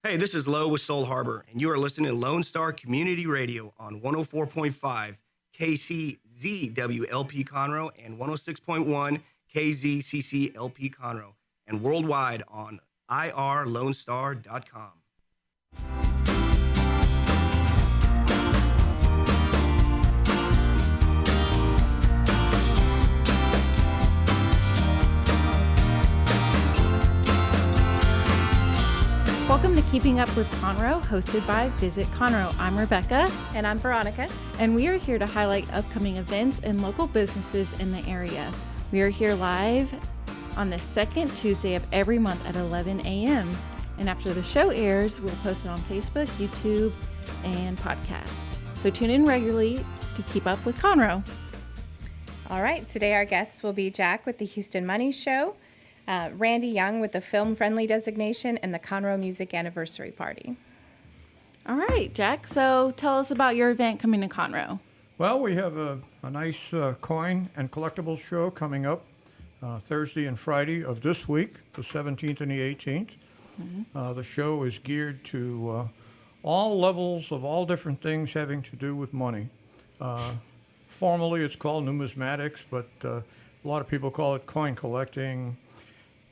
Hey, this is Lo with Soul Harbor, and you are listening to Lone Star Community Radio on 104.5 KCZWLP Conroe and 106.1 KZCCLP Conroe, and worldwide on irlonestar.com. Welcome to Keeping Up with Conroe, hosted by Visit Conroe. I'm Rebecca. And I'm Veronica. And we are here to highlight upcoming events and local businesses in the area. We are here live on the second Tuesday of every month at 11 a.m. And after the show airs, we'll post it on Facebook, YouTube, and podcast. So tune in regularly to keep up with Conroe. All right, today our guests will be Jack with the Houston Money Show, Randy Young with the Film Friendly designation, and the Conroe Music Anniversary Party. All right, Jack, so tell us about your event coming to Conroe. Well, we have a nice coin and collectibles show coming up Thursday and Friday of this week, the 17th and the 18th. Mm-hmm. The show is geared to all levels of all different things having to do with money. Formally, it's called numismatics, but a lot of people call it coin collecting.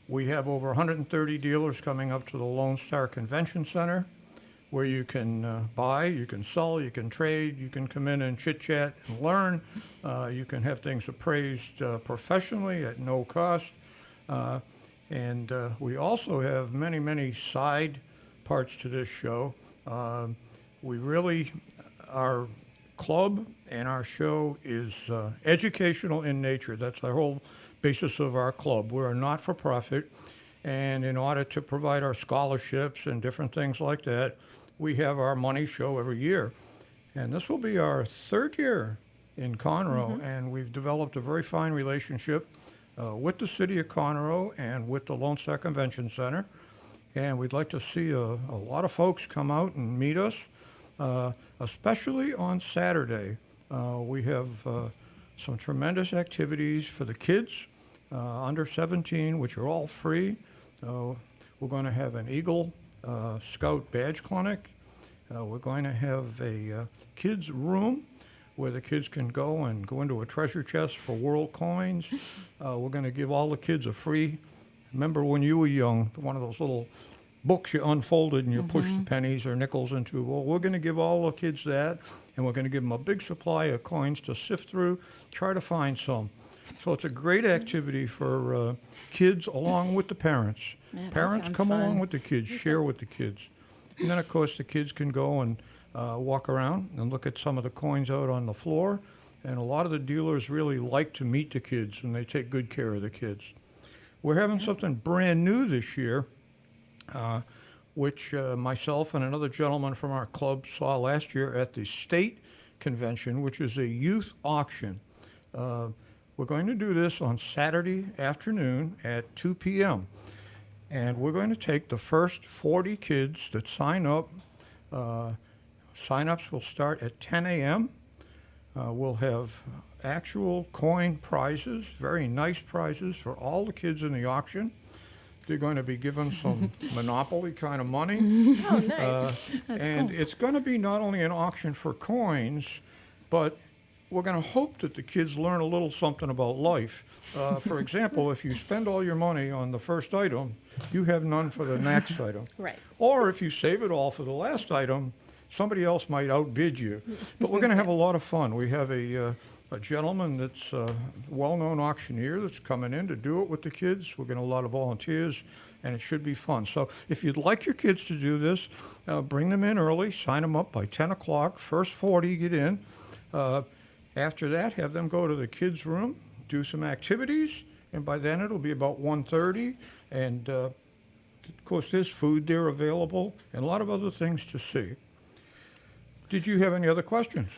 We have over 130 dealers coming up to the Lone Star Convention Center, where you can buy, you can sell, you can trade, you can come in and chit-chat and learn. You can have things appraised professionally at no cost. And we also have many, many side parts to this show. Our club and our show is educational in nature. That's our whole basis of our club. We're a not-for-profit, and in order to provide our scholarships and different things like that, we have our money show every year. And this will be our third year in Conroe, mm-hmm. and we've developed a very fine relationship with the city of Conroe and with the Lone Star Convention Center. And we'd like to see a lot of folks come out and meet us, especially on Saturday. We have some tremendous activities for the kids under 17, which are all free. We're going to have an Eagle Scout badge clinic. We're going to have a kids' room where the kids can go into a treasure chest for world coins. We're going to give all the kids a free, remember when you were young, one of those little books you unfolded and you mm-hmm. pushed the pennies or nickels into. Well, we're going to give all the kids that, and we're going to give them a big supply of coins to sift through, try to find some. So it's a great activity for kids along with the parents. Yeah, Parents come fun. along with the kids, share with the kids. And then, of course, the kids can go and walk around and look at some of the coins out on the floor. And a lot of the dealers really like to meet the kids, and they take good care of the kids. We're having something brand new this year, which myself and another gentleman from our club saw last year at the state convention, which is a youth auction. We're going to do this on Saturday afternoon at 2 p.m. And we're going to take the first 40 kids that sign up. Sign-ups will start at 10 a.m. We'll have actual coin prizes, very nice prizes for all the kids in the auction. They're going to be given some Monopoly kind of money. Oh, nice. And cool. it's going to be not only an auction for coins, but we're going to hope that the kids learn a little something about life. For example, if you spend all your money on the first item, you have none for the next item. Right. Or if you save it all for the last item, somebody else might outbid you. But we're going to have a lot of fun. We have a gentleman that's a well-known auctioneer that's coming in to do it with the kids. We're getting a lot of volunteers, and it should be fun. So if you'd like your kids to do this, bring them in early, sign them up by 10 o'clock. First 40 get in. After that, have them go to the kids' room, do some activities, and by then it'll be about 1:30. And, of course, there's food there available and a lot of other things to see. Did you have any other questions?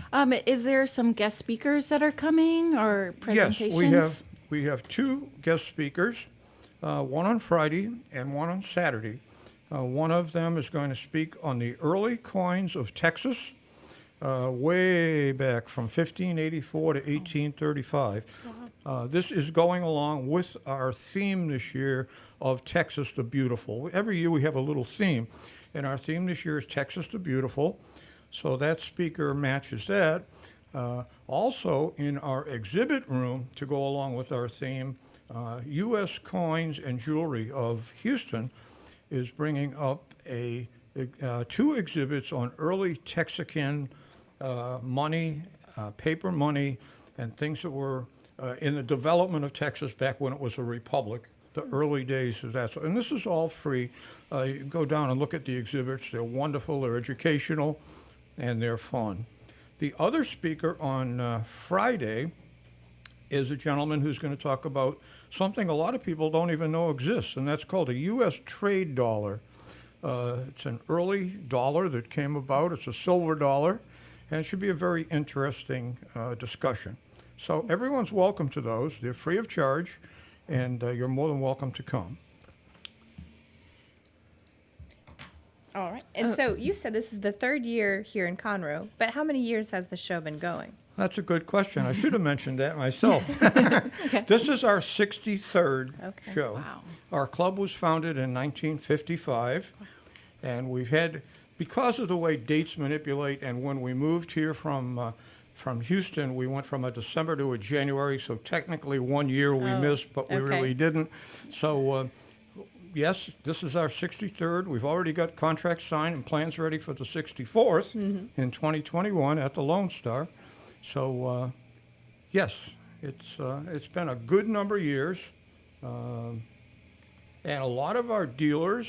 Is there some guest speakers that are coming or presentations? Yes, we have two guest speakers, one on Friday and one on Saturday. One of them is going to speak on the early coins of Texas, way back from 1584 to 1835. This is going along with our theme this year of Texas the Beautiful. Every year we have a little theme. And our theme this year is Texas the Beautiful. So that speaker matches that. Also, in our exhibit room, to go along with our theme, U.S. Coins and Jewelry of Houston is bringing up two exhibits on early Texican money, paper money, and things that were in the development of Texas back when it was a republic, the early days of that. And this is all free. You can go down and look at the exhibits. They're wonderful, they're educational, and they're fun. The other speaker on Friday is a gentleman who's going to talk about something a lot of people don't even know exists, and that's called a U.S. trade dollar. It's an early dollar that came about. It's a silver dollar, and it should be a very interesting discussion. So everyone's welcome to those. They're free of charge, and you're more than welcome to come. All right. And so you said this is the third year here in Conroe, but how many years has the show been going? That's a good question. I should have mentioned that myself. This is our 63rd show. Wow. Our club was founded in 1955, and we've had, because of the way dates manipulate, and when we moved here from Houston, we went from a December to a January, so technically 1 year we missed, but we really didn't. So, yes, this is our 63rd. We've already got contracts signed and plans ready for the 64th in 2021 at the Lone Star. So, yes, it's been a good number of years, and a lot of our dealers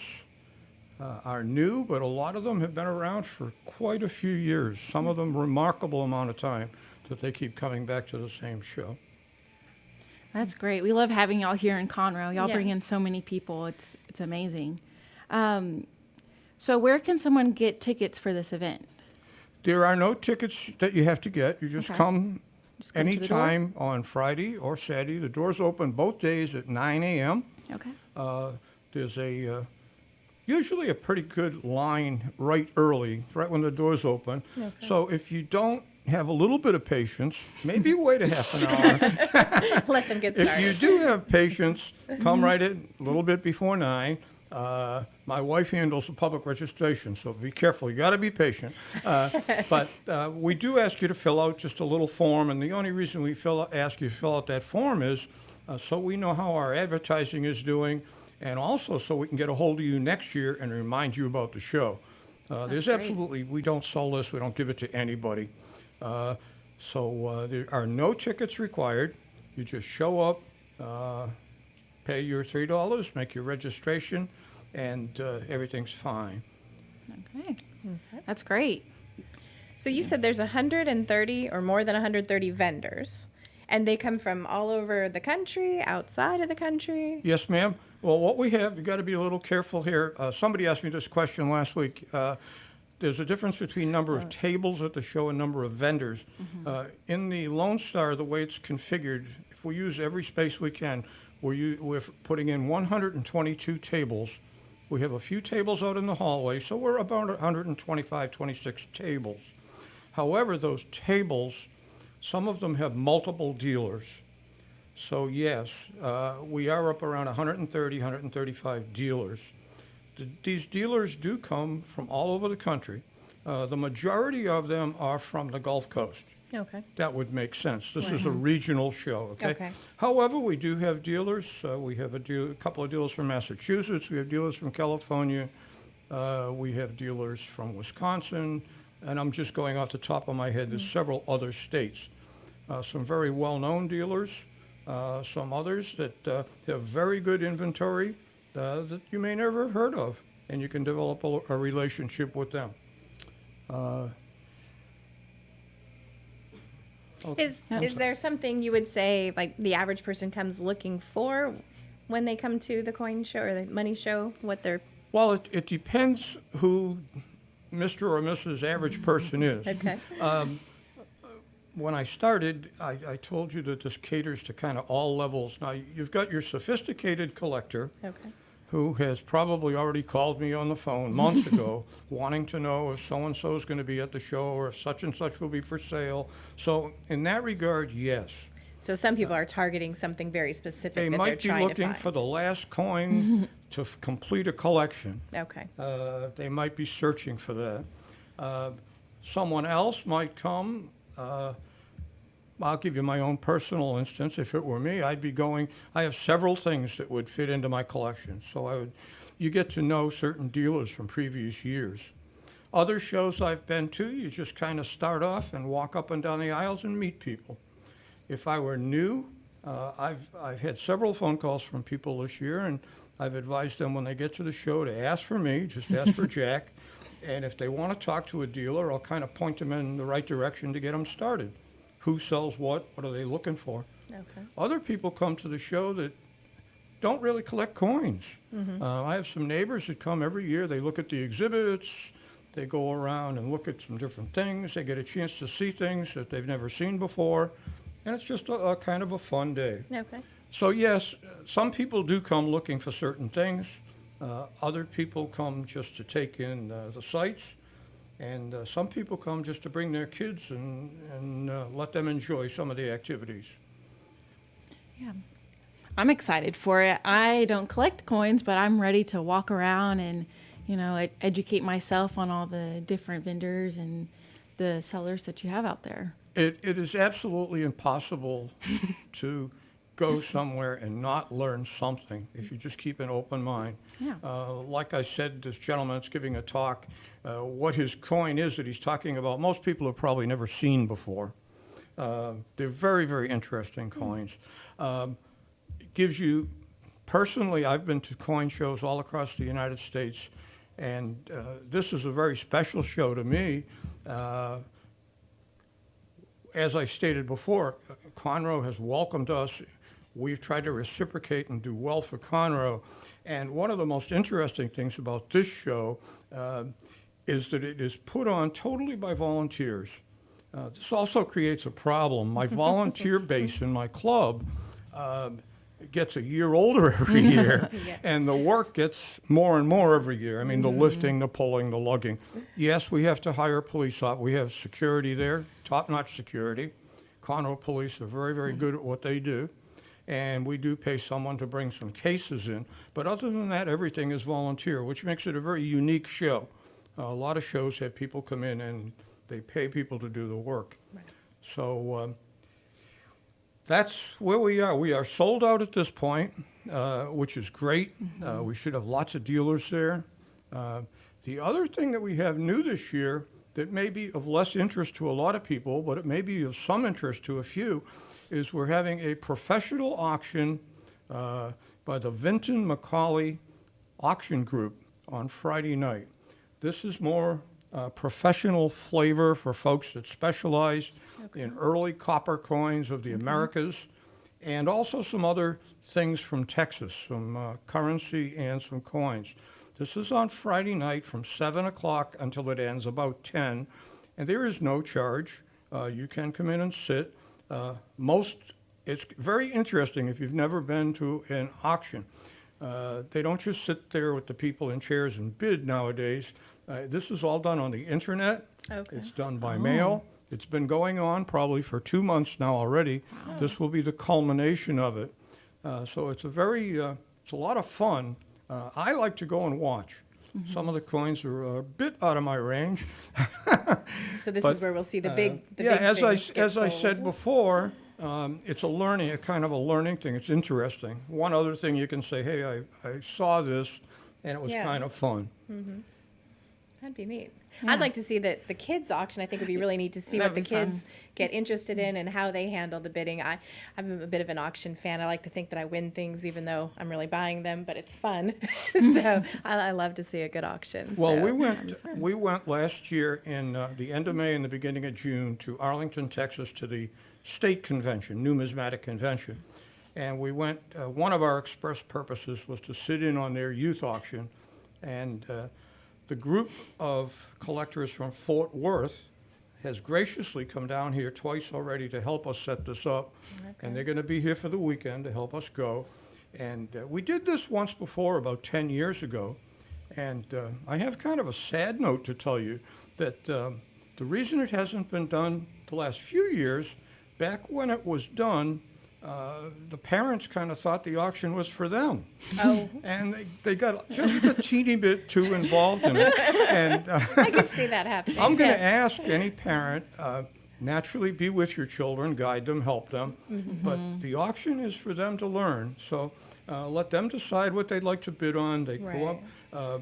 are new, but a lot of them have been around for quite a few years. Some of them remarkable amount of time that they keep coming back to the same show. That's great. We love having y'all here in Conroe. Y'all Yeah. bring in so many people. It's amazing. So where can someone get tickets for this event? There are no tickets that you have to get. You just Okay. come Just come to the door? anytime on Friday or Saturday. The doors open both days at 9 a.m. Okay. There's usually a pretty good line right early, right when the doors open. Okay. So if you don't have a little bit of patience, maybe wait a half an hour. Let them get If started. you do have patience, come right in a little bit before 9. My wife handles the public registration, so be careful. You got to be patient. But we do ask you to fill out just a little form, and the only reason we ask you to fill out that form is so we know how our advertising is doing, and also so we can get a hold of you next year and remind you about the show. There's great. absolutely, we don't sell this, we don't give it to anybody. So there are no tickets required. You just show up, pay your $3, make your registration, and everything's fine. Okay. That's great. So you said there's 130 or more than 130 vendors, and they come from all over the country, outside of the country. Yes, ma'am. Well, what we have, you got to be a little careful here. Somebody asked me this question last week. There's a difference between number of tables at the show and number of vendors. In the Lone Star, the way it's configured, if we use every space we can, we're putting in 122 tables. We have a few tables out in the hallway, so we're about 125, 26 tables. However, those tables, some of them have multiple dealers. So yes, we are up around 130, 135 dealers. These dealers do come from all over the country. The majority of them are from the Gulf Coast. Okay. That would make sense. This is a regional show, okay? Okay. However, we do have dealers. We have a couple of dealers from Massachusetts. We have dealers from California. We have dealers from Wisconsin. And I'm just going off the top of my head. There's several other states. Some very well-known dealers. Some others that have very good inventory that you may never have heard of. And you can develop a relationship with them. Is there something you would say, like the average person comes looking for when they come to the coin show or the money show? What they're Well, it depends who Mr. or Mrs. Average Person is. okay. When I started, I told you that this caters to kind of all levels. Now, you've got your sophisticated collector Okay. who has probably already called me on the phone months ago wanting to know if so-and-so is going to be at the show or if such and such will be for sale. So in that regard, yes. So some people are targeting something very specific They that might they're be trying to looking find. for the last coin to complete a collection. Okay. They might be searching for that. Someone else might come. I'll give you my own personal instance. If it were me, I'd be going, I have several things that would fit into my collection. So you get to know certain dealers from previous years. Other shows I've been to, you just kind of start off and walk up and down the aisles and meet people. If I were new, I've had several phone calls from people this year, and I've advised them when they get to the show to ask for me, just ask for Jack. And if they want to talk to a dealer, I'll kind of point them in the right direction to get them started. Who sells what are they looking for? Okay. Other people come to the show that don't really collect coins. I have some neighbors that come every year. They look at the exhibits. They go around and look at some different things. They get a chance to see things that they've never seen before. And it's just a kind of a fun day. Okay. So yes, some people do come looking for certain things. Other people come just to take in the sights. And some people come just to bring their kids and let them enjoy some of the activities. Yeah. I'm excited for it. I don't collect coins, but I'm ready to walk around and, educate myself on all the different vendors and the sellers that you have out there. It is absolutely impossible to go somewhere and not learn something if you just keep an open mind. Yeah. Like I said, this gentleman that's giving a talk, what his coin is that he's talking about, most people have probably never seen before. They're very, very interesting coins. It gives you, personally, I've been to coin shows all across the United States, and this is a very special show to me. As I stated before, Conroe has welcomed us. We've tried to reciprocate and do well for Conroe. And one of the most interesting things about this show is that it is put on totally by volunteers. This also creates a problem. My volunteer base in my club gets a year older every year, and the work gets more and more every year. I mean, the lifting, the pulling, the lugging. Yes, we have to hire police up. We have security there, top-notch security. Conroe police are very, very good at what they do. And we do pay someone to bring some cases in. But other than that, everything is volunteer, which makes it a very unique show. A lot of shows have people come in and they pay people to do the work. Right. So that's where we are. We are sold out at this point, which is great. We should have lots of dealers there. The other thing that we have new this year that may be of less interest to a lot of people, but it may be of some interest to a few, is we're having a professional auction by the Vinton McCauley Auction Group on Friday night. This is more professional flavor for folks that specialize in early copper coins of the Americas, and also some other things from Texas, some currency and some coins. This is on Friday night from 7 o'clock until it ends about 10, and there is no charge. You can come in and sit. It's very interesting if you've never been to an auction. They don't just sit there with the people in chairs and bid nowadays. This is all done on the internet. Okay. It's done by mail. It's been going on probably for 2 months now already. Wow. This will be the culmination of it. So it's it's a lot of fun. I like to go and watch. Some of the coins are a bit out of my range. So this But, is where we'll see the big yeah, big as things get I sold. said before, it's a kind of a learning thing. It's interesting. One other thing you can say, hey, I saw this, and it was Yeah. kind of fun. That'd be neat. Yeah. I'd like to see the kids auction. I think would be really neat to see what That'd the be fun. kids get interested in and how they handle the bidding. I'm a bit of an auction fan. I like to think that I win things even though I'm really buying them, but it's fun. So I love to see a good auction. Well, so. we went last year in the end of May and the beginning of June to Arlington, Texas, to the state convention, numismatic convention. And we went, one of our express purposes was to sit in on their youth auction. And the group of collectors from Fort Worth has graciously come down here twice already to help us set this up. And they're going to be here for the weekend to help us go. And we did this once before, about 10 years ago. And I have kind of a sad note to tell you that the reason it hasn't been done the last few years, back when it was done, the parents kind of thought the auction was for them. Oh, And they got just a teeny bit too involved in it. And I can see that happening. I'm going to Yeah. ask any parent, naturally be with your children, guide them, help them. But the auction is for them to learn. So let them decide what they'd like to bid on. They go up.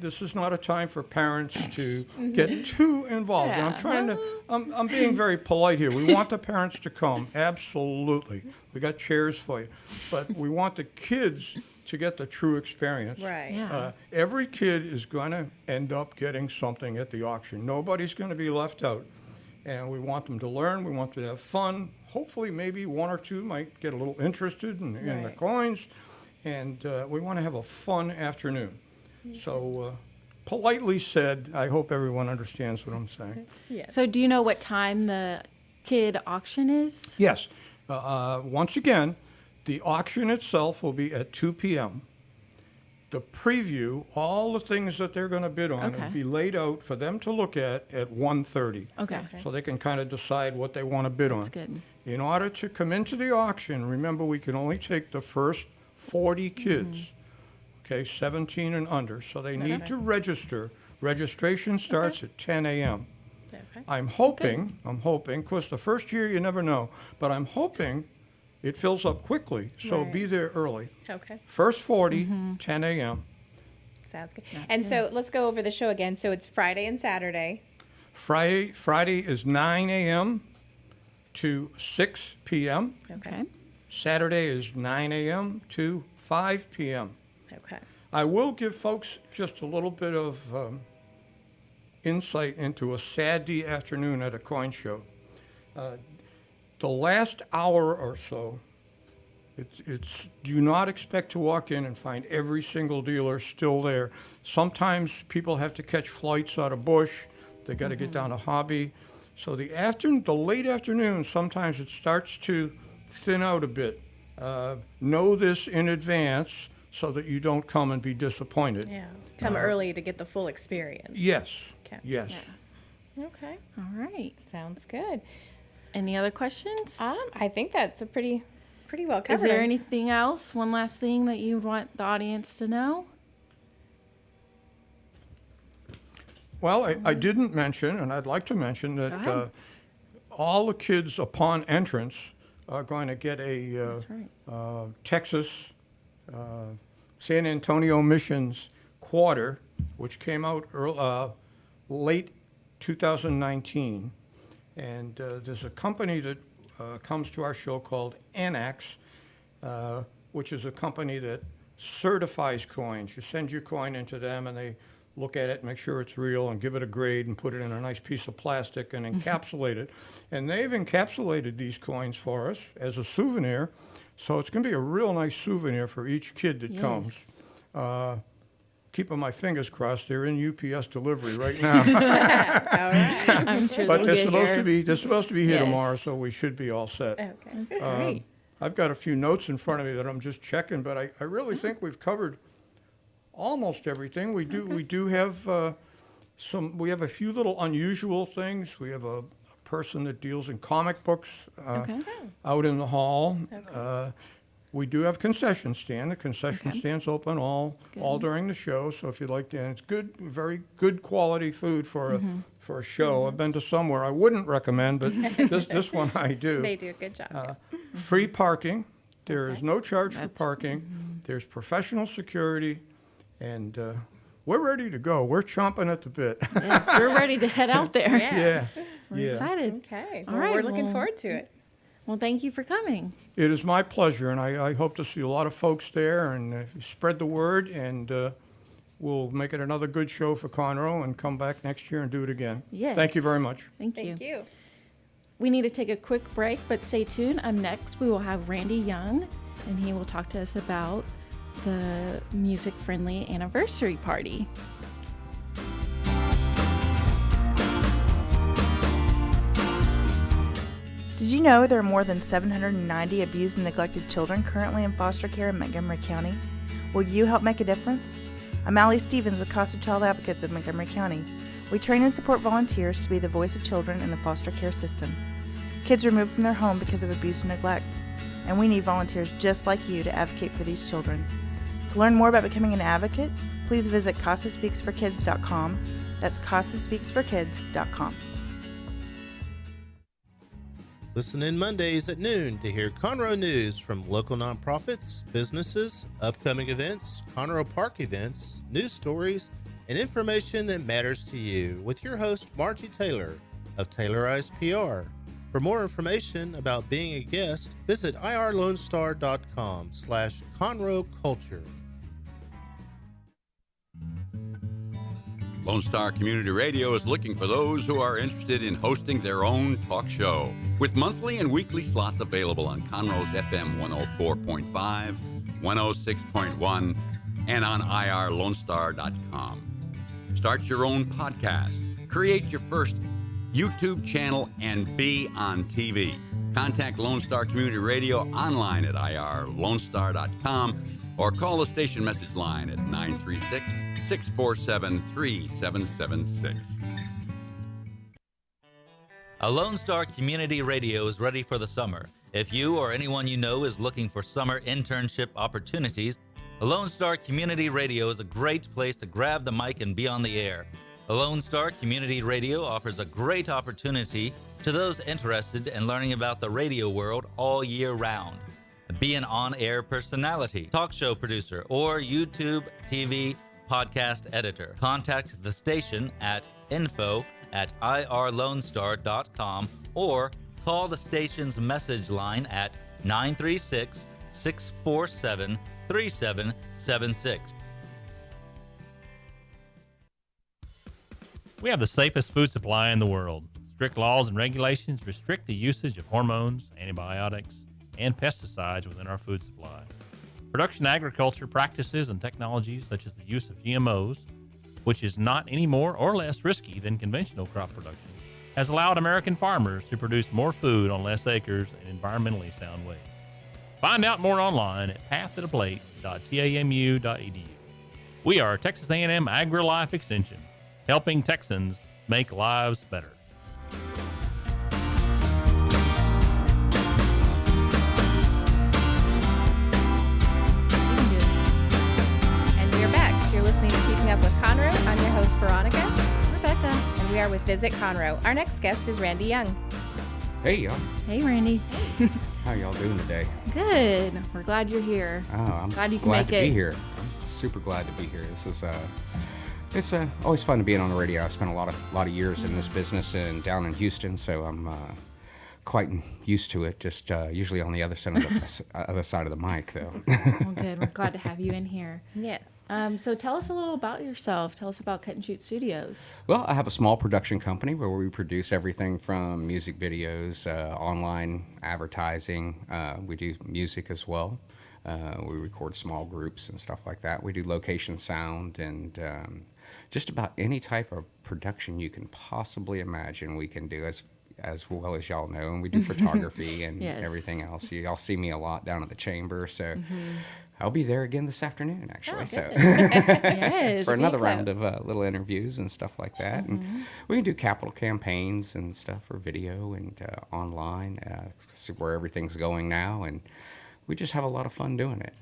This is not a time for parents to get too involved. And I'm trying to, I'm being very polite here. We want the parents to come, absolutely. We got chairs for you. But we want the kids to get the true experience. Right. Yeah. Every kid is going to end up getting something at the auction. Nobody's going to be left out. And we want them to learn. We want them to have fun. Hopefully, maybe one or two might get a little interested in the Right. coins. And we want to have a fun afternoon. So, politely said, I hope everyone understands what I'm saying. Yes. So do you know what time the kid auction is? Yes. Once again, the auction itself will be at 2 p.m. The preview, all the things that they're going to bid on, Okay. will be laid out for them to look at 1:30. Okay. So they can kind of decide what they want to bid That's on. good. In order to come into the auction, remember we can only take the first 40 kids, okay, 17 and under. So they need to register. Registration starts at 10 a.m. Okay. I'm hoping, of course, the first year you never know, but I'm hoping it fills up quickly. So be Right. there early. Okay. First 40, 10 a.m. Sounds good. And so let's go over the show again. So it's Friday and Saturday. Friday is 9 a.m. to 6 p.m. Okay. Saturday is 9 a.m. to 5 p.m. Okay. I will give folks just a little bit of insight into a Saturday afternoon at a coin show. The last hour or so, it's do not expect to walk in and find every single dealer still there. Sometimes people have to catch flights out of Bush. They got to get down to Hobby. So the late afternoon, sometimes it starts to thin out a bit. Know this in advance so that you don't come and be disappointed. Yeah. Come early to get the full experience. Yes. Okay. Yes. Okay. All right. Sounds good. Any other questions? I think that's a pretty well covered. Is there anything else? One last thing that you want the audience to know? Well, I didn't mention, and I'd like to mention Go that ahead. all the kids upon entrance are going to get a That's right. Texas San Antonio Missions quarter, which came out late 2019. And there's a company that comes to our show called Annex, which is a company that certifies coins. You send your coin into them, and they look at it, make sure it's real, and give it a grade, and put it in a nice piece of plastic and encapsulate it. And they've encapsulated these coins for us as a souvenir. So it's going to be a real nice souvenir for each kid that comes. Keeping my fingers crossed, they're in UPS delivery right now. All right. I'm sure But they'll they're get supposed here. to be here Yes. tomorrow, so we should be all set. Okay. That's great. I've got a few notes in front of me that I'm just checking, but I really think we've covered almost everything. We do have we have a few little unusual things. We have a person that deals in comic books Okay. out in the hall. We do have concession stand. The concession stand's open all during the show. So if you'd like to, and it's good, very good quality food for a show. I've been to some where I wouldn't recommend, but this one I do. They do a good job. Free parking. There is no charge for That's- parking. There's professional security, and we're ready to go. We're chomping at the bit. Yes, we're ready to head out there. Yeah. We're excited. Okay. All Well, right, we're looking well- forward to it. Well, thank you for coming. It is my pleasure, and I hope to see a lot of folks there, and spread the word, and we'll make it another good show for Conroe and come back next year and do it again. Yes. Thank you very much. Thank you. Thank you. We need to take a quick break, but stay tuned. Next, we will have Randy Young, and he will talk to us about the music-friendly anniversary party. Did you know there are more than 790 abused and neglected children currently in foster care in Montgomery County? Will you help make a difference? I'm Allie Stevens with Casa Child Advocates of Montgomery County. We train and support volunteers to be the voice of children in the foster care system. Kids removed from their home because of abuse and neglect. and we need volunteers just like you to advocate for these children. To learn more about becoming an advocate, please visit CasaSpeaksForKids.com. That's CasaSpeaksForKids.com. Listen in Mondays at noon to hear Conroe news from local nonprofits, businesses, upcoming events, Conroe Park events, news stories, and information that matters to you with your host, Margie Taylor of Taylorized PR. For more information about being a guest, visit irlonestar.com/Conroe Culture. Lone Star Community Radio is looking for those who are interested in hosting their own talk show. With monthly and weekly slots available on Conroe's FM 104.5, 106.1, and on irlonestar.com. Start your own podcast, create your first YouTube channel, and be on TV. Contact Lone Star Community Radio online at irlonestar.com or call the station message line at 936-647-3776. A Lone Star Community Radio is ready for the summer. If you or anyone you know is looking for summer internship opportunities, a Lone Star Community Radio is a great place to grab the mic and be on the air. A Lone Star Community Radio offers a great opportunity to those interested in learning about the radio world all year round. Be an on-air personality, talk show producer, or YouTube, TV, podcast editor. Contact the station at info@irlonestar.com or call the station's message line at 936-647-3776. We have the safest food supply in the world. Strict laws and regulations restrict the usage of hormones, antibiotics, and pesticides within our food supply. Production agriculture practices and technologies such as the use of GMOs, which is not any more or less risky than conventional crop production, has allowed American farmers to produce more food on less acres in environmentally sound ways. Find out more online at pathtotheplate.tamu.edu. We are Texas A&M AgriLife Extension, helping Texans make lives better. Listening to Keeping Up with Conroe. I'm your host, Veronica. Rebecca. And we are with Visit Conroe. Our next guest is Randy Young. Hey, y'all. Hey, Randy. How y'all doing today? Good. We're glad you're here. Oh, I'm glad you can glad make to it. be here. I'm super glad to be here. This is it's always fun to be on the radio. I spent a lot of years in this business and down in Houston, so I'm quite used to it. Just usually on the other side of the other side of the mic, though. Well, good. We're glad to have you in here. Yes. So tell us a little about yourself. Tell us about Cut and Shoot Studios. Well, I have a small production company where we produce everything from music videos, online advertising. We do music as well. We record small groups and stuff like that. We do location sound and just about any type of production you can possibly imagine we can do as well as y'all know. And we do photography and Yes. everything else. Y'all see me a lot down at the chamber, so I'll be there again this afternoon, actually. Yes. For another round of little interviews and stuff like that. And we can do capital campaigns and stuff for video and online, see where everything's going now. And we just have a lot of fun doing it.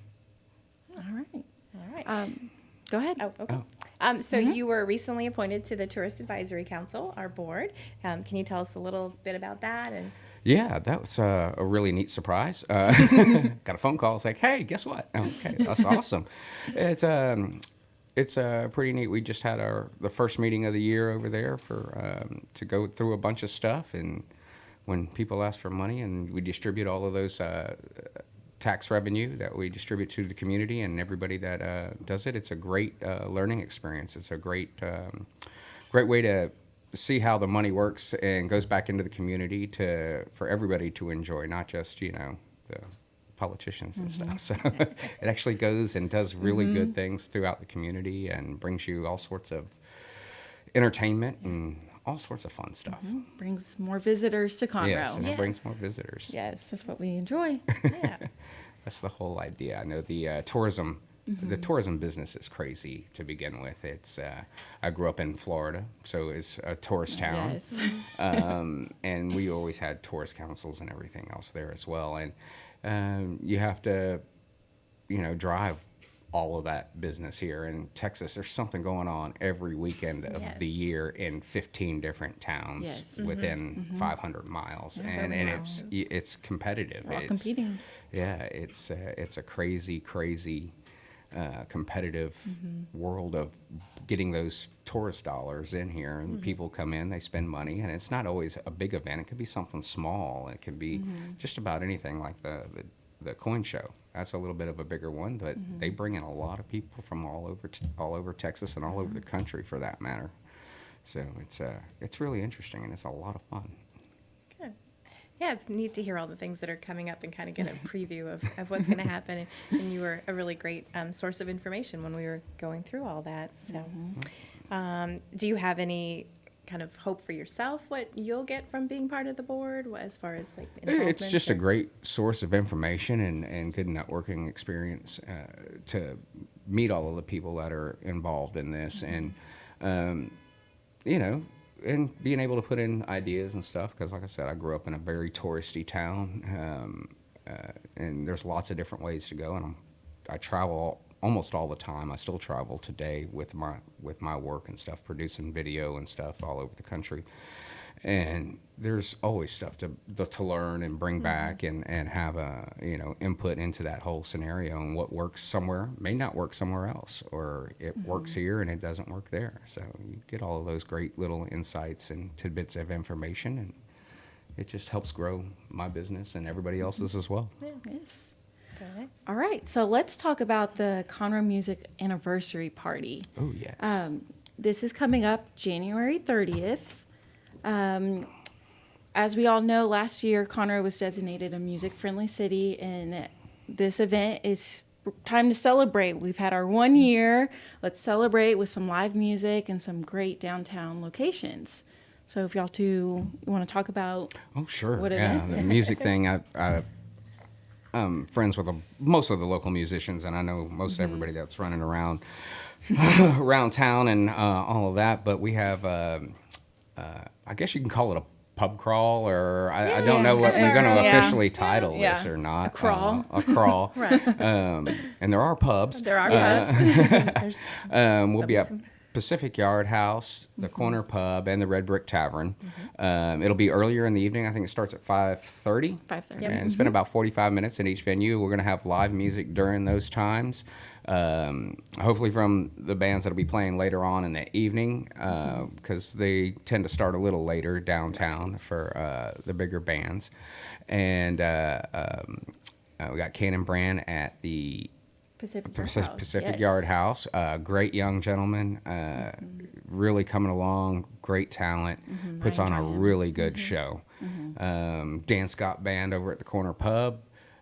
All right. All right. Go ahead. Oh, okay. So you were recently appointed to the Tourist Advisory Council, our board. Can you tell us a little bit about that? And Yeah, that was a really neat surprise. Got a phone call. It's like, hey, guess what? Okay, that's awesome. It's pretty neat. We just had the first meeting of the year over there for to go through a bunch of stuff. And when people ask for money, and we distribute all of those tax revenue that we distribute to the community and everybody that does it, it's a great learning experience. It's a great way to see how the money works and goes back into the community for everybody to enjoy, not just, the politicians and stuff. So it actually goes and does really good things throughout the community and brings you all sorts of entertainment and all sorts of fun stuff. Brings more visitors to Conroe. Yes, and it brings more visitors. Yes, that's what we enjoy. yeah. That's the whole idea. I know the tourism business is crazy to begin with. It's I grew up in Florida, so it's a tourist town. Yes. And we always had tourist councils and everything else there as well. And you have to, drive all of that business here in Texas. There's something going on every weekend of Yes. the year in 15 different towns Yes. within 500 miles, and many it's competitive. We're all It's, competing. Yeah, it's a crazy competitive world of getting those tourist dollars in here, and people come in, they spend money, and it's not always a big event. It could be something small. It could be just about anything, like the coin show. That's a little bit of a bigger one, but they bring in a lot of people from all over Texas and all over the country, for that matter. So it's really interesting, and it's a lot of fun. Good. Yeah, it's neat to hear all the things that are coming up and kind of get a preview of what's going to happen. And you were a really great source of information when we were going through all that. So, do you have any kind of hope for yourself, what you'll get from being part of the board, as far as like involvement? It's just a great source of information and good networking experience to meet all of the people that are involved in this, and and being able to put in ideas and stuff, because like I said, I grew up in a very touristy town, and there's lots of different ways to go, and I travel almost all the time. I still travel today with my work and stuff, producing video and stuff all over the country. And there's always stuff to learn and bring back and have a input into that whole scenario, and what works somewhere may not work somewhere else, or it works here and it doesn't work there. So you get all of those great little insights and tidbits of information, and it just helps grow my business and everybody else's as well. Yes. Very nice. All right, so let's talk about the Conroe Music Anniversary Party. Oh, yes. This is coming up January 30th. As we all know, last year Conroe was designated a music-friendly city, and this event is time to celebrate. We've had our 1 year. Let's celebrate with some live music and some great downtown locations. So if y'all two want to talk about Sure. what Yeah, event? the music thing, I'm friends with most of the local musicians, and I know most everybody that's running around around town and all of that. But we have, I guess you can call it a pub crawl, or I don't know what we're going to officially title this or not. A crawl. A crawl. And there are pubs. There are pubs. We'll be at Pacific Yard House, the Corner Pub, and the Red Brick Tavern. It'll be earlier in the evening. I think it starts at 5:30. 5:30. And it's been about 45 minutes in each venue. We're going to have live music during those times. Hopefully from the bands that'll be playing later on in the evening, because they tend to start a little later downtown for the bigger bands. And we got Cannon Brand at the Pacific Yard House. Great young gentleman, really coming along, great talent, puts on a really good show. Dan Scott Band over at the Corner Pub,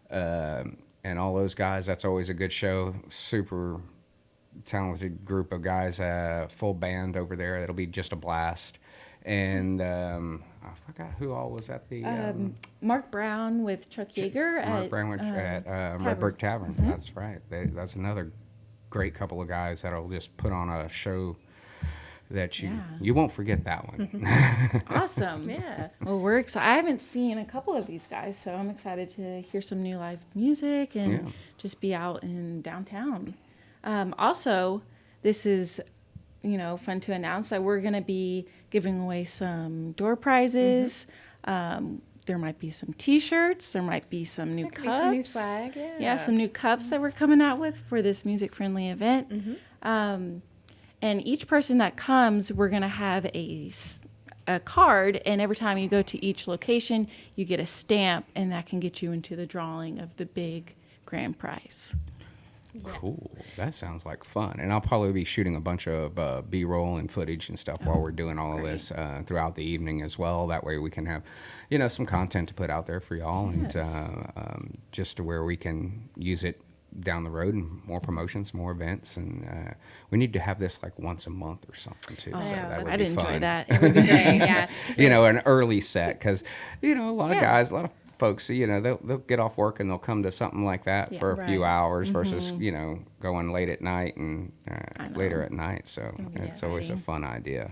and all those guys, that's always a good show. Super talented group of guys, full band over there. It'll be just a blast. And I forgot who all was at the... Mark Brown with Chuck Yeager Mark Brown at Red Brick Tavern. That's right. That's another great couple of guys that'll just put on a show that you won't forget that one. Awesome. Yeah. Well, we're excited. I haven't seen a couple of these guys, so I'm excited to hear some new live music and just be out in downtown. Also, this is, fun to announce that we're going to be giving away some door prizes. There might be some T-shirts. There might be some new cups. Be some new swag. Yeah. Some new cups that we're coming out with for this music-friendly event. And each person that comes, we're going to have a card, and every time you go to each location, you get a stamp, and that can get you into the drawing of the big grand prize. Cool. That sounds like fun. And I'll probably be shooting a bunch of B-roll and footage and stuff while we're doing all of this throughout the evening as well. That way we can have, some content to put out there for y'all, and just to where we can use it down the road, and more promotions, more events. And we need to have this like once a month or something too. So that would I'd be enjoy fun. that. It would be great. Yeah. An early set, because, a lot of guys, a lot of folks, they'll get off work and they'll come to something like that for a few hours versus, going late at night and later at night. So it's always a fun idea.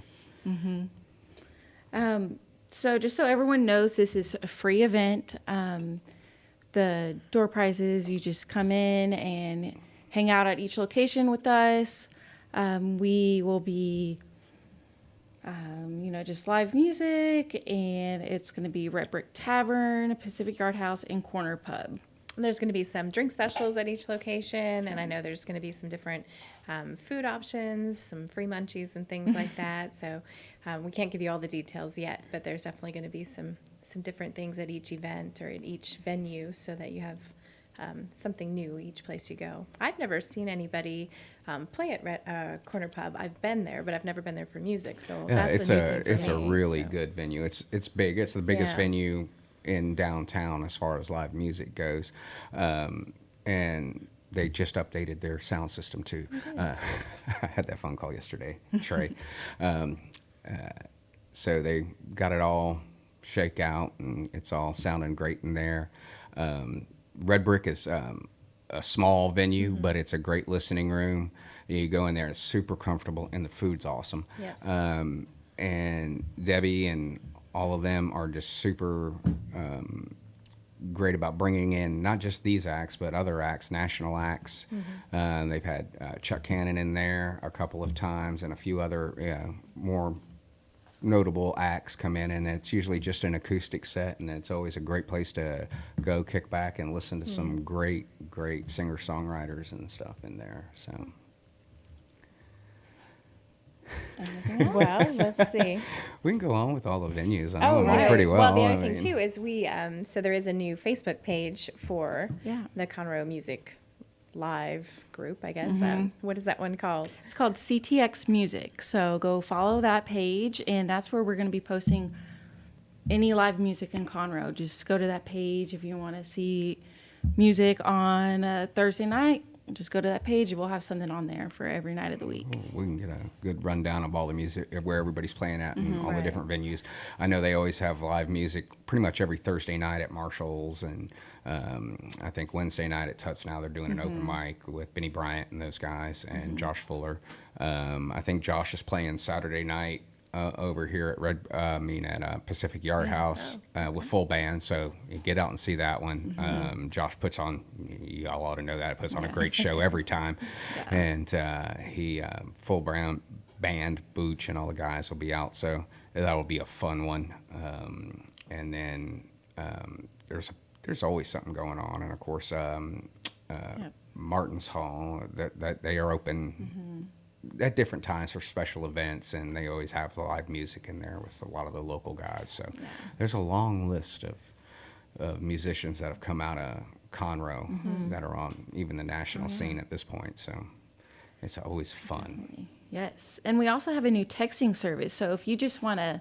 So just so everyone knows, this is a free event. the door prizes, you just come in and hang out at each location with us. We will be, just live music, and it's going to be Red Brick Tavern, Pacific Yard House, and Corner Pub. There's going to be some drink specials at each location, and I know there's going to be some different food options, some free munchies and things like that. So we can't give you all the details yet, but there's definitely going to be some different things at each event or at each venue so that you have something new each place you go. I've never seen anybody play at Corner Pub. I've been there, but I've never been there for music. So that's it's a really good venue. It's big. It's the biggest Yeah. venue in downtown as far as live music goes, and they just updated their sound system too. I had that phone call yesterday, Trey. So they got it all shake out, and it's all sounding great in there. Red Brick is a small venue, but it's a great listening room. You go in there, it's super comfortable, and the food's awesome. Yes. And Debbie and all of them are just super great about bringing in not just these acts, but other acts, national acts. They've had Chuck Cannon in there a couple of times, and a few other more notable acts come in, and it's usually just an acoustic set, and it's always a great place to go kick back and listen to some great singer-songwriters and stuff in there. So Well, let's see. we can go on with all the venues. I Oh, know them all pretty well. Well, the I other thing mean, too is we so there is a new Facebook page for Yeah. the Conroe Music Live group, I guess. What is that one called? It's called CTX Music. So go follow that page, and that's where we're going to be posting any live music in Conroe. Just go to that page if you want to see music on a Thursday night. Just go to that page, and we'll have something on there for every night of the week. we can get a good rundown of all the music, where everybody's playing at, and all the Right. different venues. I know they always have live music pretty much every Thursday night at Marshall's, and I think Wednesday night at Tuts now they're doing an open mic with Benny Bryant and those guys, and Josh Fuller. I think Josh is playing Saturday night over here at Pacific Yard House with full band, so you get out and see that one. Josh puts on, y'all ought to know that, puts on a great show every time. And he full band, Booch and all the guys will be out, so that'll be a fun one. And then there's always something going on, and of course Martin's Hall, that they are open at different times for special events, and they always have the live music in there with a lot of the local guys. So there's a long list of musicians that have come out of Conroe that are on even the national scene at this point. So it's always fun. Yes. And we also have a new texting service. So if you just want to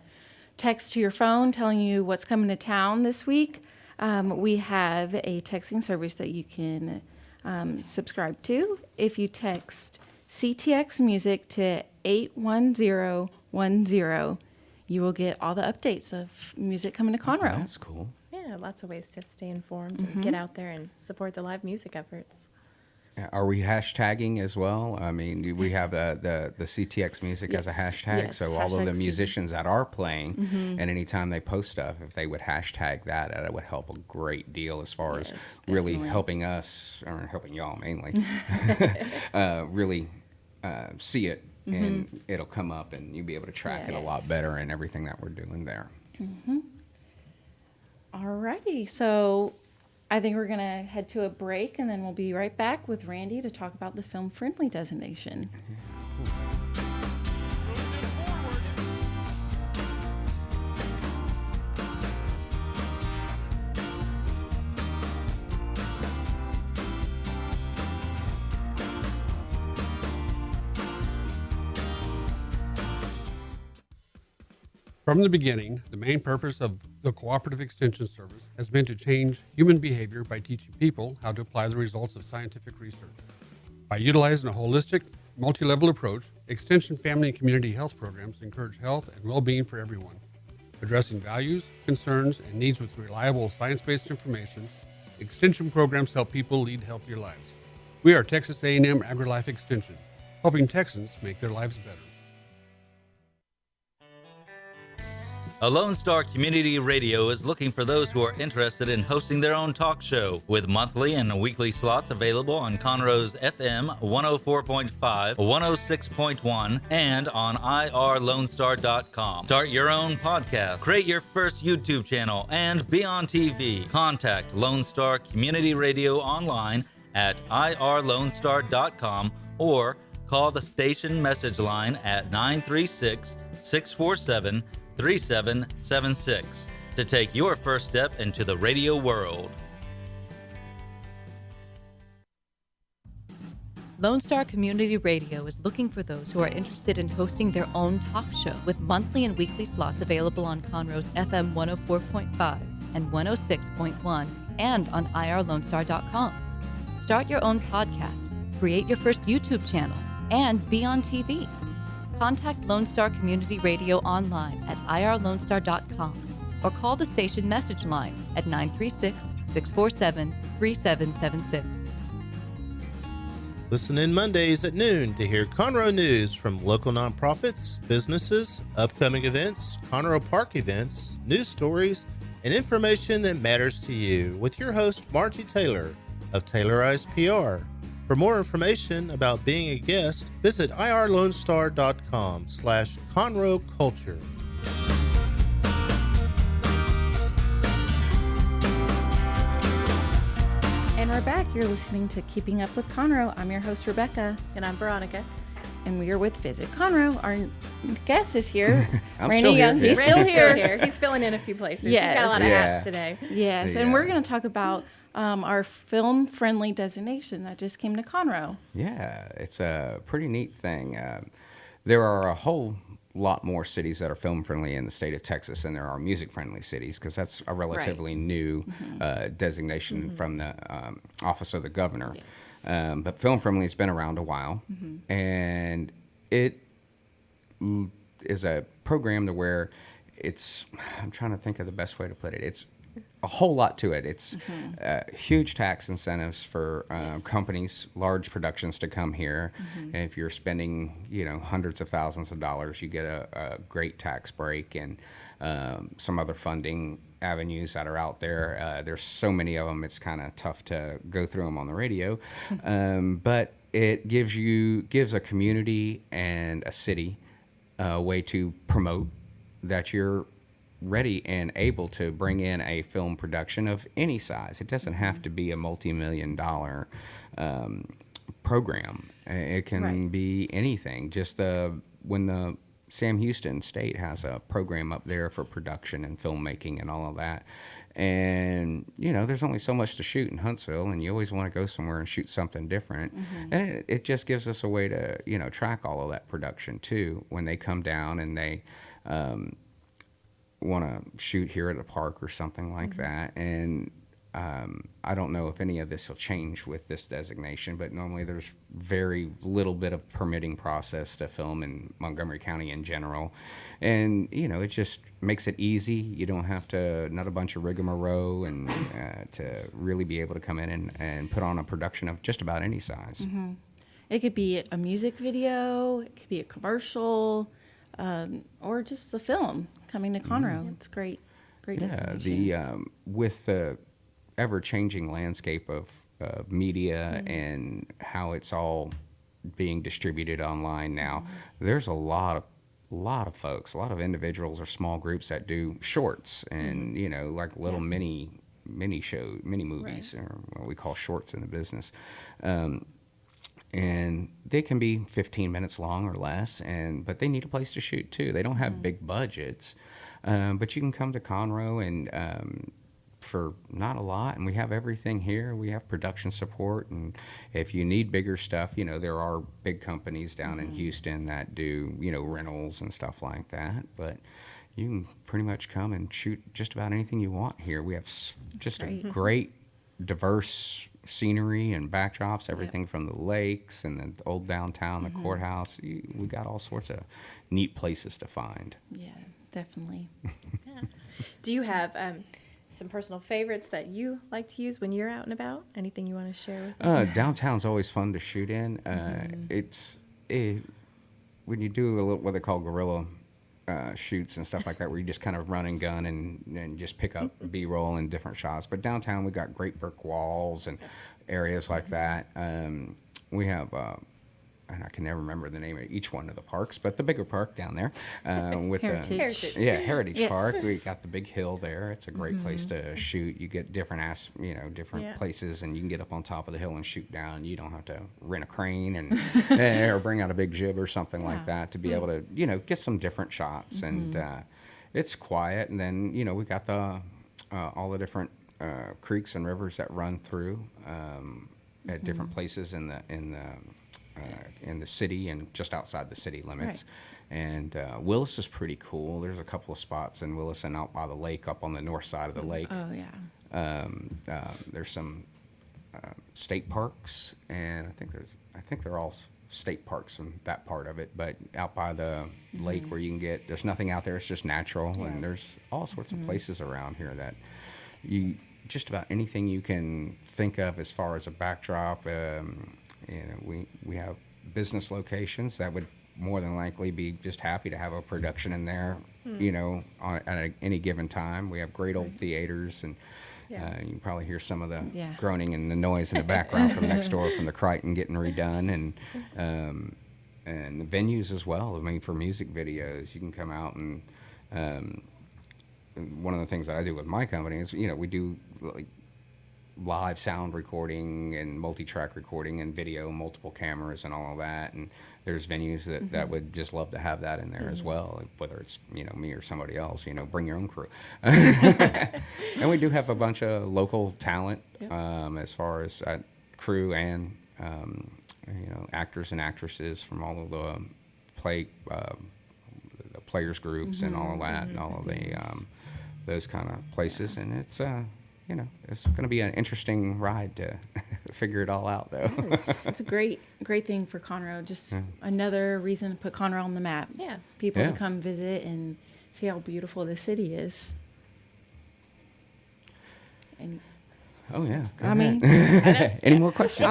text to your phone telling you what's coming to town this week, we have a texting service that you can subscribe to. If you text CTX Music to 81010, you will get all the updates of music coming to Conroe. That's cool. Yeah, lots of ways to stay informed and get out there and support the live music efforts. Are we hashtagging as well? I mean, we have the CTX Music as a Yes. hashtag, Yes, so all of the hashtag musicians that are playing, and anytime they post stuff, if they would hashtag that, it would help a great deal as far as Yes, really definitely. helping us, or helping y'all mainly, really see it, and it'll come up, and you'll be able to track it a lot Yes. better and everything that we're doing there. Alrighty. So I think we're going to head to a break, and then we'll be right back with Randy to talk about the film friendly designation. From the beginning, the main purpose of the Cooperative Extension Service has been to change human behavior by teaching people how to apply the results of scientific research. By utilizing a holistic, multi-level approach, Extension family and community health programs encourage health and well-being for everyone. Addressing values, concerns, and needs with reliable science-based information, Extension programs help people lead healthier lives. We are Texas A&M AgriLife Extension, helping Texans make their lives better. A Lone Star Community Radio is looking for those who are interested in hosting their own talk show, with monthly and weekly slots available on Conroe's FM 104.5, 106.1, and on irlonestar.com. Start your own podcast, create your first YouTube channel, and be on TV. Contact Lone Star Community Radio online at irlonestar.com or call the station message line at 936-647-3776 to take your first step into the radio world. Lone Star Community Radio is looking for those who are interested in hosting their own talk show, with monthly and weekly slots available on Conroe's FM 104.5 and 106.1 and on irlonestar.com. Start your own podcast, create your first YouTube channel, and be on TV. Contact Lone Star Community Radio online at irlonestar.com or call the station message line at 936-647-3776. Listen in Mondays at noon to hear Conroe news from local nonprofits, businesses, upcoming events, Conroe Park events, news stories, and information that matters to you with your host, Margie Taylor of Taylorized PR. For more information about being a guest, visit irlonestar.com/Conroe Culture. And we're back. You're listening to Keeping Up with Conroe. I'm your host, Rebecca. And I'm Veronica. And we are with Visit Conroe. Our guest is here. I'm Randy still Young. here. He's Yeah. still Randy's here. He's filling in a few places. Yes. He's got a lot of hats today. Yes. Yeah. And we're going to talk about our film-friendly designation that just came to Conroe. Yeah, it's a pretty neat thing. There are a whole lot more cities that are film friendly in the state of Texas than there are music friendly cities, because that's a relatively new designation from the Office of the Governor. Yes. But film friendly has been around a while, and it is a program to where I'm trying to think of the best way to put it. It's a whole lot to it. It's huge tax incentives for companies, large productions to come here. And if you're spending, hundreds of thousands of dollars, you get a great tax break, and some other funding avenues that are out there. There's so many of them, it's kind of tough to go through them on the radio. But it gives a community and a city a way to promote that you're ready and able to bring in a film production of any size. It doesn't have to be a multi-million-dollar program. It can be anything. Just when the Sam Houston State has a program up there for production and filmmaking and all of that. And, there's only so much to shoot in Huntsville, and you always want to go somewhere and shoot something different. And it just gives us a way to, track all of that production, too, when they come down and they want to shoot here at a park or something like that. And I don't know if any of this will change with this designation, but normally there's very little bit of permitting process to film in Montgomery County in general. And, it just makes it easy. You don't have to nut a bunch of rigmarole and to really be able to come in and put on a production of just about any size. It could be a music video, it could be a commercial, or just a film coming to Conroe. It's great destination. With the ever-changing landscape of media and how it's all being distributed online now, there's a lot of folks, a lot of individuals or small groups that do shorts and like little mini movies, or what we call shorts in the business. And they can be 15 minutes long or less, but they need a place to shoot too. They don't have big budgets, but you can come to Conroe and for not a lot, and we have everything here. We have production support, and if you need bigger stuff, there are big companies down in Houston that do rentals and stuff like that. But you can pretty much come and shoot just about anything you want here. We have just a great, diverse scenery and backdrops, everything from the lakes and the old downtown, the courthouse. We got all sorts of neat places to find. Yeah, definitely. Do you have some personal favorites that you like to use when you're out and about? Anything you want to share with us? Downtown's always fun to shoot in. When you do what they call guerrilla shoots and stuff like that, where you just kind of run and gun and just pick up B-roll and different shots. But downtown, we got great brick walls and areas like that. We have, and I can never remember the name of each one of the parks, but the bigger park down there with Heritage. Heritage Yes. Park. We got the big hill there. It's a great place to shoot. You get different different places, and you can get up on top of the hill and shoot down. You don't have to rent a crane and or bring out a big jib or something like that to be able to get some different shots. And it's quiet. And then we got the all the different creeks and rivers that run through at different places in the city and just outside the city limits. Right. And Willis is pretty cool. There's a couple of spots in Willis and out by the lake, up on the north side of the lake. Oh, yeah. There's some state parks, and I think they're all state parks in that part of it. But out by the lake where you can there's nothing out there. It's just natural, and there's all sorts of places around here that just about anything you can think of as far as a backdrop. We have business locations that would more than likely be just happy to have a production in there, at any given time. We have great old theaters, and you can probably hear some of the groaning and the noise in the background from next door from the Crichton getting redone, and the venues as well. I mean, for music videos, you can come out and one of the things that I do with my company is, we do like live sound recording and multi-track recording and video, multiple cameras and all of that. And there's venues that would just love to have that in there as well, whether it's, me or somebody else, bring your own crew. And we do have a bunch of local talent as far as crew and, actors and actresses from all of the players groups and all of that and all of the those kind of places. And it's it's going to be an interesting ride to figure it all out, though. It's a great thing for Conroe. Just another reason to put Conroe on the map. Yeah. People to come visit and see how beautiful the city is. And any more questions?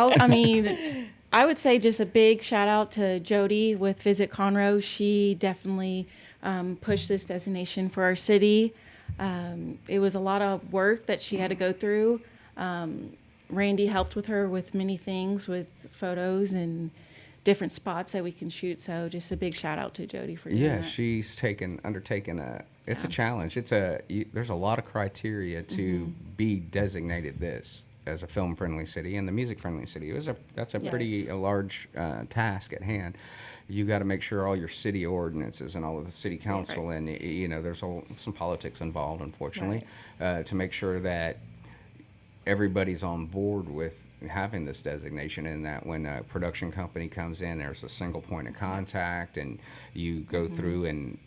I would say just a big shout out to Jody with Visit Conroe. She definitely pushed this designation for our city. It was a lot of work that she had to go through. Randy helped with her with many things, with photos and different spots that we can shoot. So just a big shout out to Jody for doing that. She's undertaken it's a challenge. There's a lot of criteria to be designated this as a film-friendly city and the music-friendly city. That's a pretty large task at hand. You got to make sure all your city ordinances and all of the city council and there's some politics involved, unfortunately, to make sure that everybody's on board with having this designation, and that when a production company comes in, there's a single point of contact, and you go through and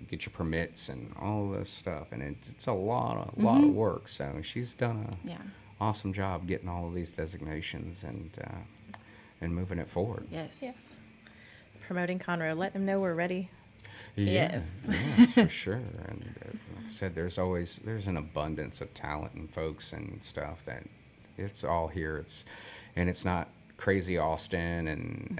get your permits and all this stuff, and it's a lot of work. So she's done a awesome job getting all of these designations and moving it forward. Yes. Promoting Conroe. Let them know we're ready. Yes, for sure. And like I said, there's an abundance of talent and folks and stuff that it's all here. It's not crazy Austin, and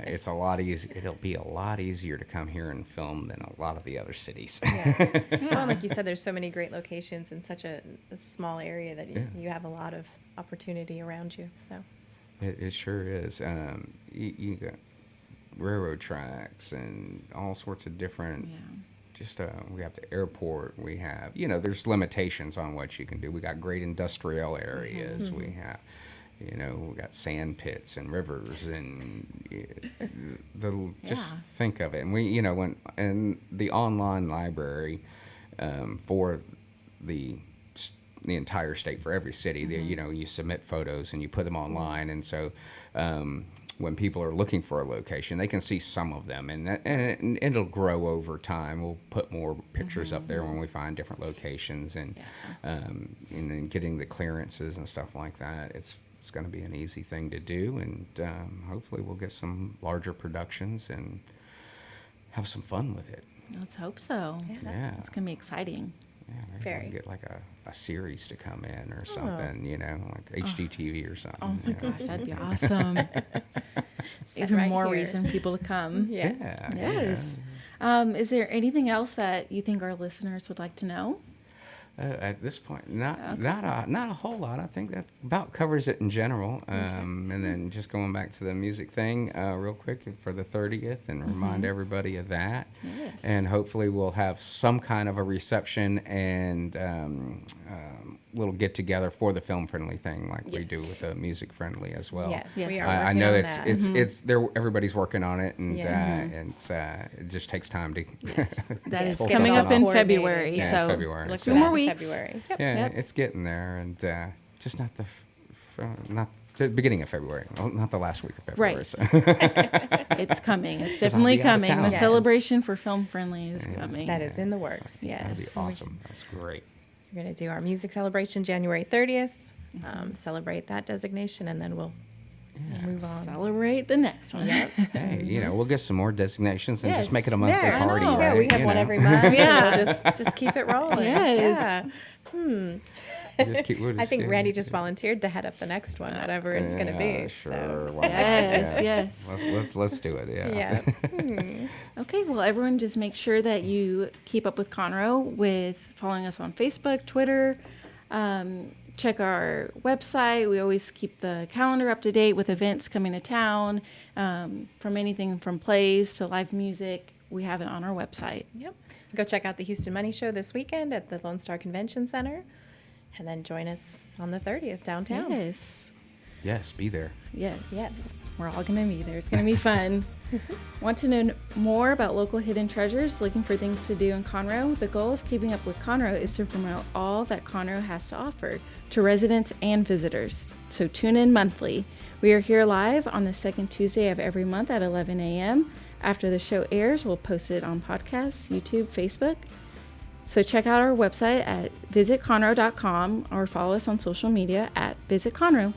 it's a lot easy. It'll be a lot easier to come here and film than a lot of the other cities. Well, like you said, there's so many great locations in such a small area that you have a lot of opportunity around you. So it sure is. You got railroad tracks and all sorts of different. We have the airport. We have there's limitations on what you can do. We got great industrial areas. We have. We got sand pits and rivers, and just think of it. And we, and the online library for the entire state, for every city, you submit photos and you put them online, and so when people are looking for a location, they can see some of them, and it'll grow over time. We'll put more pictures up there when we find different locations, and then getting the clearances and stuff like that. It's going to be an easy thing to do, and hopefully we'll get some larger productions and have some fun with it. Let's hope so. Yeah. It's going to be exciting. Yeah, maybe we can get like a series to come in or something, like HGTV or something. Oh my gosh, that'd be awesome. Even more reason people to come. Yes. Yes. Is there anything else that you think our listeners would like to know? At this point, not a whole lot. I think that about covers it in general. And then just going back to the music thing real quick for the 30th, and remind everybody of that. Yes. And hopefully we'll have some kind of a reception and little get together for the film friendly thing, like we do with the music friendly as well. Yes, Yes. we are. I working know on it's that. it's there. Everybody's working on it, and Yeah. it just takes time to. That is Pull coming up something in off. February. Yeah, So February. Look So- for 2 that more in weeks. February. Yep. Yeah, Yep. it's getting there, and just not not the beginning of February, not the last week of February. Right. So. It's coming. It's 'Cause I'll definitely be out of coming. town. The Yes. celebration for Film Friendly is coming. That is in the works. That'd Yes. be awesome. That's great. We're going to do our music celebration January 30th, celebrate that designation, and then we'll move on. Celebrate the next one. Hey, we'll get some more designations and Yes. just make it a monthly Yeah, I party, know. right? Yeah, we have You one know. every month. Yeah. We'll just keep it rolling. Yes. Yeah. We'll I think yeah. Randy just volunteered to head up the next one, whatever it's going to Yeah, be. Sure. So. why not? Yes, Yeah. yes. Let's do it. Yeah. Yeah. Okay, well, everyone just make sure that you keep up with Conroe with following us on Facebook, Twitter. Check our website. We always keep the calendar up to date with events coming to town, from anything from plays to live music. We have it on our website. Yep. Go check out the Houston Money Show this weekend at the Lone Star Convention Center, and then join us on the 30th downtown. Yes, Yes. Be there. yes. Yes. We're all going to be there. It's going to be fun. Want to know more about local hidden treasures? Looking for things to do in Conroe? The goal of Keeping Up with Conroe is to promote all that Conroe has to offer to residents and visitors. So tune in monthly. We are here live on the second Tuesday of every month at 11 a.m. After the show airs, we'll post it on podcasts, YouTube, Facebook. So check out our website at visitconroe.com or follow us on social media at Visit Conroe.